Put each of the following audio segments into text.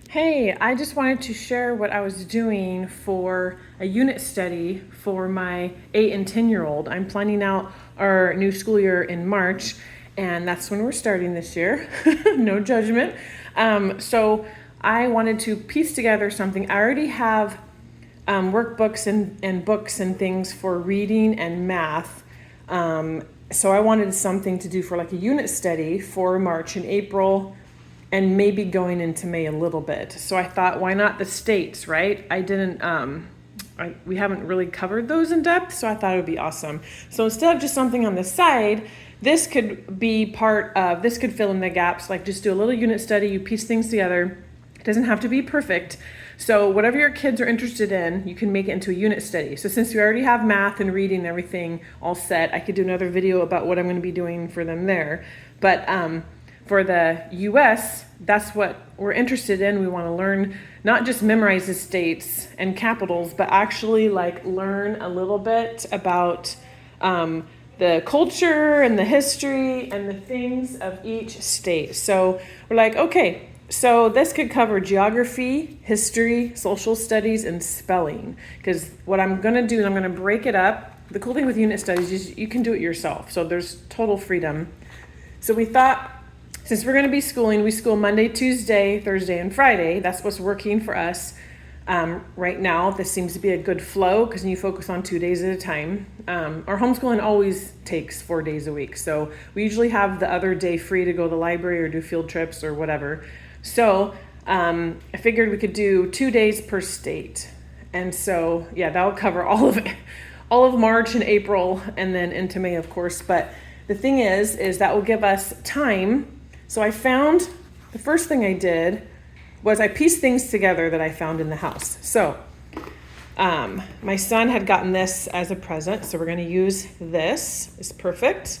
Hey, I just wanted to share what I was doing for a unit study for my 8 and 10-year-old. I'm planning out our new school year in March, and that's when we're starting this year. No judgment. So I wanted to piece together something. I already have workbooks and books and things for reading and math. So I wanted something to do for like a unit study for March and April, and maybe going into May a little bit. So I thought, why not the states, right? We haven't really covered those in depth, so I thought it would be awesome. So instead of just something on the side, this could fill in the gaps, like just do a little unit study, you piece things together. It doesn't have to be perfect. So whatever your kids are interested in, you can make it into a unit study. So since we already have math and reading and everything all set, I could do another video about what I'm going to be doing for them there. But for the US, that's what we're interested in. We want to learn, not just memorize the states and capitals, but actually like learn a little bit about the culture and the history and the things of each state. So we're like, okay, so this could cover geography, history, social studies, and spelling. Because what I'm going to do is I'm going to break it up. The cool thing with unit studies is you can do it yourself. So there's total freedom. So we thought, since we're going to be schooling, we school Monday, Tuesday, Thursday, and Friday. That's what's working for us right now. This seems to be a good flow because you focus on 2 days at a time. Our homeschooling always takes 4 days a week. So we usually have the other day free to go to the library or do field trips or whatever. So I figured we could do 2 days per state. And so, yeah, that'll cover all of it, all of March and April, and then into May, of course. But the thing is that will give us time. So I found, the first thing I did was I pieced things together that I found in the house. So my son had gotten this as a present, so we're going to use this. It's perfect.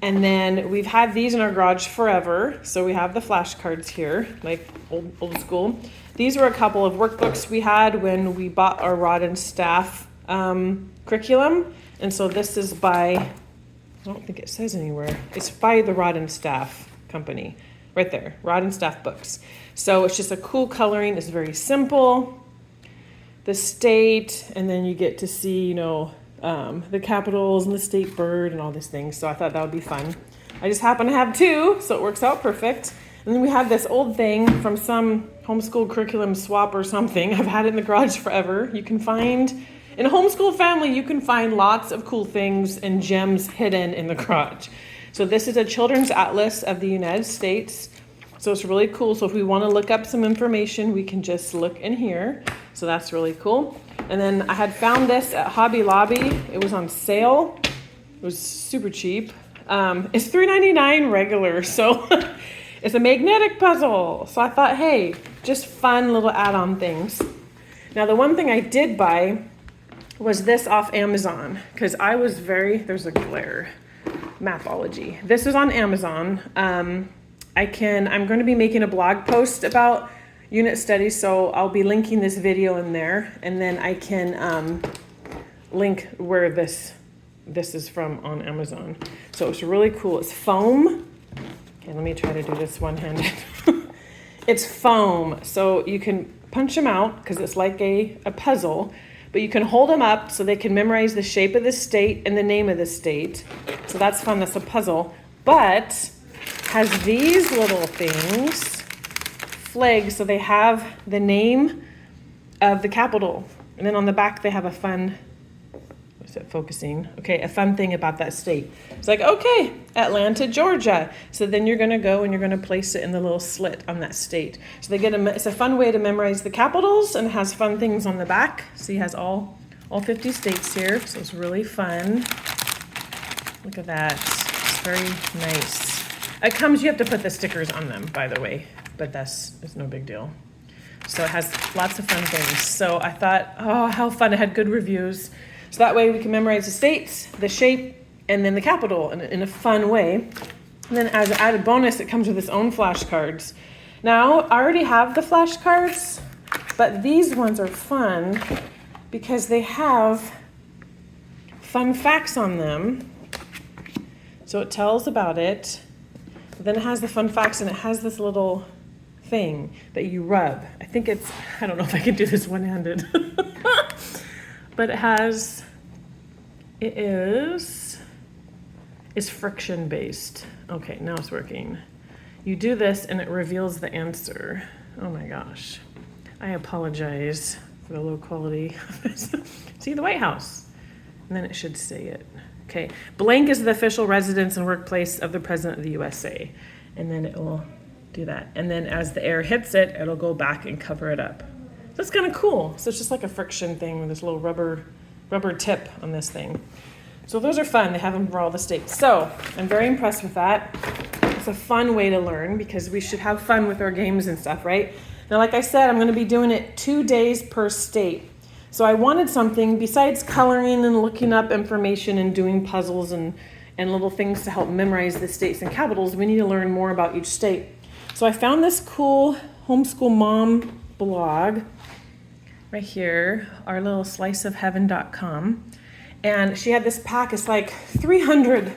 And then we've had these in our garage forever. So we have the flashcards here, like old school. These were a couple of workbooks we had when we bought our Rod and Staff curriculum. And so this is by, I don't think it says anywhere. It's by the Rod and Staff company right there, Rod and Staff books. So it's just a cool coloring. It's very simple. The state, and then you get to see, the capitals and the state bird and all these things. So I thought that would be fun. I just happen to have two, so it works out perfect. And then we have this old thing from some homeschool curriculum swap or something. I've had it in the garage forever. You can find, in a homeschool family, you can find lots of cool things and gems hidden in the garage. So this is a children's atlas of the United States. So it's really cool. So if we want to look up some information, we can just look in here. So that's really cool. And then I had found this at Hobby Lobby. It was on sale. It was super cheap. It's $3.99 regular. So it's a magnetic puzzle. So I thought, hey, just fun little add-on things. Now the one thing I did buy was this off Amazon because there's a glare. Mathology. This is on Amazon. I'm going to be making a blog post about unit studies, so I'll be linking this video in there, and then I can link where this is from on Amazon. So it's really cool. It's foam. Okay, let me try to do this one-handed. It's foam, so you can punch them out because it's like a puzzle. But you can hold them up so they can memorize the shape of the state and the name of the state. So that's fun. That's a puzzle. But has these little things, flags, so they have the name of the capital. And then on the back they have a fun, what's it focusing? Okay, a fun thing about that state. It's like, okay, Atlanta, Georgia. So then you're going to go and you're going to place it in the little slit on that state. So it's a fun way to memorize the capitals, and it has fun things on the back. So he has all 50 states here. So it's really fun. Look at that. It's very nice. You have to put the stickers on them, by the way, but it's no big deal. So it has lots of fun things. So I thought, oh, how fun. It had good reviews. So that way we can memorize the states, the shape, and then the capital in a fun way. And then as an added bonus, it comes with its own flashcards. Now, I already have the flashcards, but these ones are fun because they have fun facts on them. So it tells about it. Then it has the fun facts, and it has this little thing that you rub. I think I don't know if I can do this one-handed. But it's friction based. Okay, now it's working. You do this and it reveals the answer. Oh my gosh. I apologize for the low quality. See, the White House. And then it should say it. Okay, blank is the official residence and workplace of the President of the USA. And then it will do that. And then as the air hits it, it'll go back and cover it up. That's kind of cool. So it's just like a friction thing with this little rubber tip on this thing. So those are fun. They have them for all the states. So I'm very impressed with that. It's a fun way to learn because we should have fun with our games and stuff, right? Now, like I said, I'm going to be doing it 2 days per state. So I wanted something besides coloring and looking up information and doing puzzles and little things to help memorize the states and capitals. We need to learn more about each state. So I found this cool homeschool mom blog right here, our little sliceofheaven.com. And she had this pack. It's like 300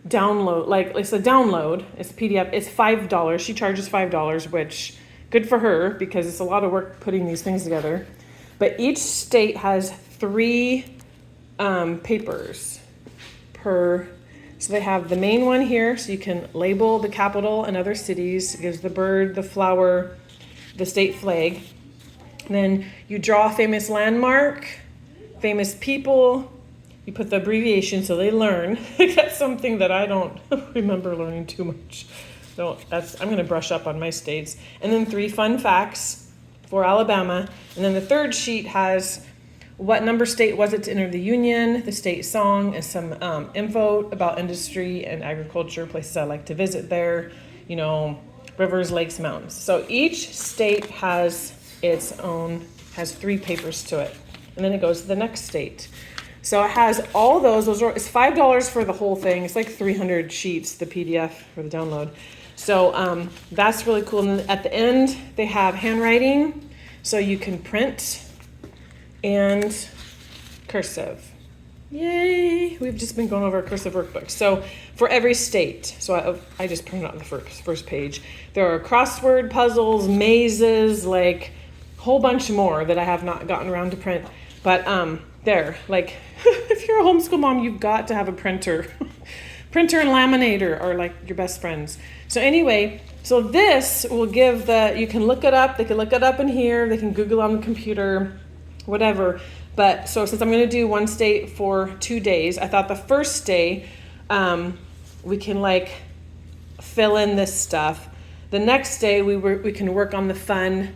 download, it's a download. It's a PDF. It's $5. She charges $5, which good for her because it's a lot of work putting these things together. But each state has 3 papers per. So they have the main one here, so you can label the capital and other cities. It gives the bird, the flower, the state flag. And then you draw a famous landmark, famous people. You put the abbreviation so they learn. That's something that I don't remember learning too much. So I'm going to brush up on my states. And then 3 fun facts for Alabama. And then the third sheet has what number state was it to enter the union, the state song, and some info about industry and agriculture, places I like to visit there, rivers, lakes, mountains. So each state has 3 papers to it. And then it goes to the next state. So it has all those. It's $5 for the whole thing. It's like 300 sheets, the PDF for the download. So that's really cool. And at the end, they have handwriting, so you can print, and cursive. Yay! We've just been going over a cursive workbook. So for every state, so I just printed out the first page. There are crossword puzzles, mazes, like a whole bunch more that I have not gotten around to print. But if you're a homeschool mom, you've got to have a printer. Printer and laminator are like your best friends. So anyway, so this will give you can look it up. They can look it up in here. They can Google on the computer, whatever. But so since I'm going to do one state for 2 days, I thought the first day we can fill in this stuff. The next day we can work on the fun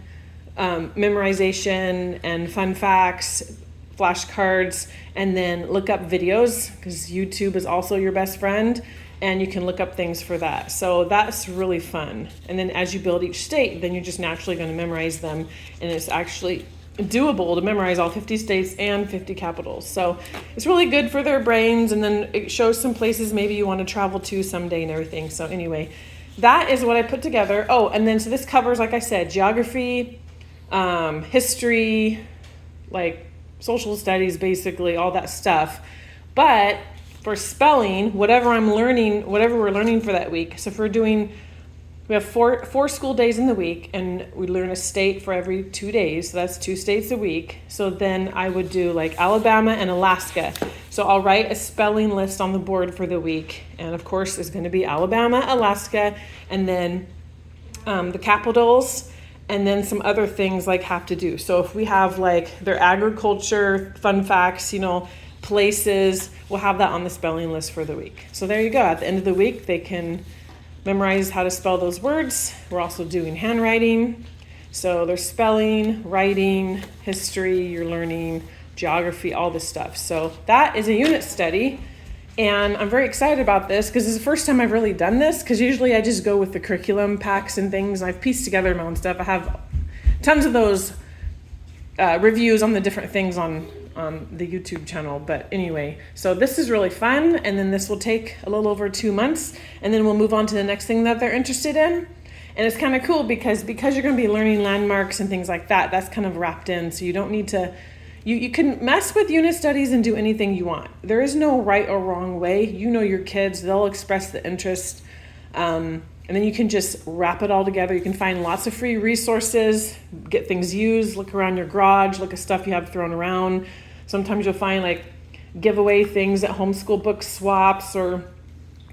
memorization and fun facts, flashcards, and then look up videos because YouTube is also your best friend, and you can look up things for that. So that's really fun. And then as you build each state, then you're just naturally going to memorize them, and it's actually doable to memorize all 50 states and 50 capitals. So it's really good for their brains, and then it shows some places maybe you want to travel to someday and everything. So anyway, that is what I put together. Oh, and then so this covers, like I said, geography, history, social studies, basically all that stuff. But for spelling, whatever we're learning for that week. So if we have four school days in the week, and we learn a state for every 2 days. So that's 2 states a week. So then I would do Alabama and Alaska. So I'll write a spelling list on the board for the week. And of course, it's going to be Alabama, Alaska, and then the capitals, and then some other things have to do. So if we have their agriculture, fun facts, places, we'll have that on the spelling list for the week. So there you go. At the end of the week, they can memorize how to spell those words. We're also doing handwriting. So there's spelling, writing, history, you're learning, geography, all this stuff. So that is a unit study. And I'm very excited about this because it's the first time I've really done this, because usually I just go with the curriculum packs and things. I've pieced together my own stuff. I have tons of those reviews on the different things on the YouTube channel. But anyway, so this is really fun. And then this will take a little over 2 months. And then we'll move on to the next thing that they're interested in. And it's kind of cool because you're going to be learning landmarks and things like that. That's kind of wrapped in. So you don't need to... You can mess with unit studies and do anything you want. There is no right or wrong way. Your kids, they'll express the interest. And then you can just wrap it all together. You can find lots of free resources, get things used, look around your garage, look at stuff you have thrown around. Sometimes you'll find like giveaway things at homeschool book swaps or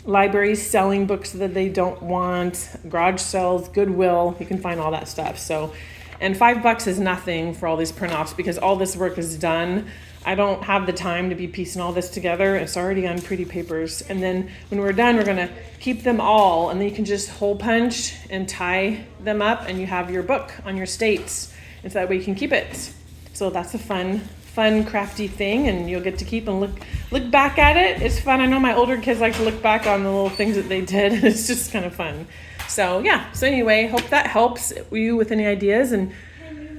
libraries selling books that they don't want, garage sales, Goodwill. You can find all that stuff. So, and $5 is nothing for all these print-offs because all this work is done. I don't have the time to be piecing all this together. It's already on pretty papers. And then when we're done, we're gonna keep them all, and then you can just hole punch and tie them up, and you have your book on your states. And so that way you can keep it. So that's a fun, crafty thing, and you'll get to keep and look back at it. It's fun. I know my older kids like to look back on the little things that they did. It's just kind of fun. So yeah. So anyway, hope that helps you with any ideas and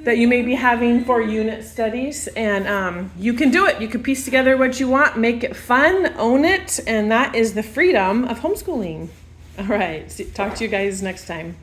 that you may be having for unit studies, and you can do it. You can piece together what you want, make it fun, own it, and that is the freedom of homeschooling. All right, talk to you guys next time.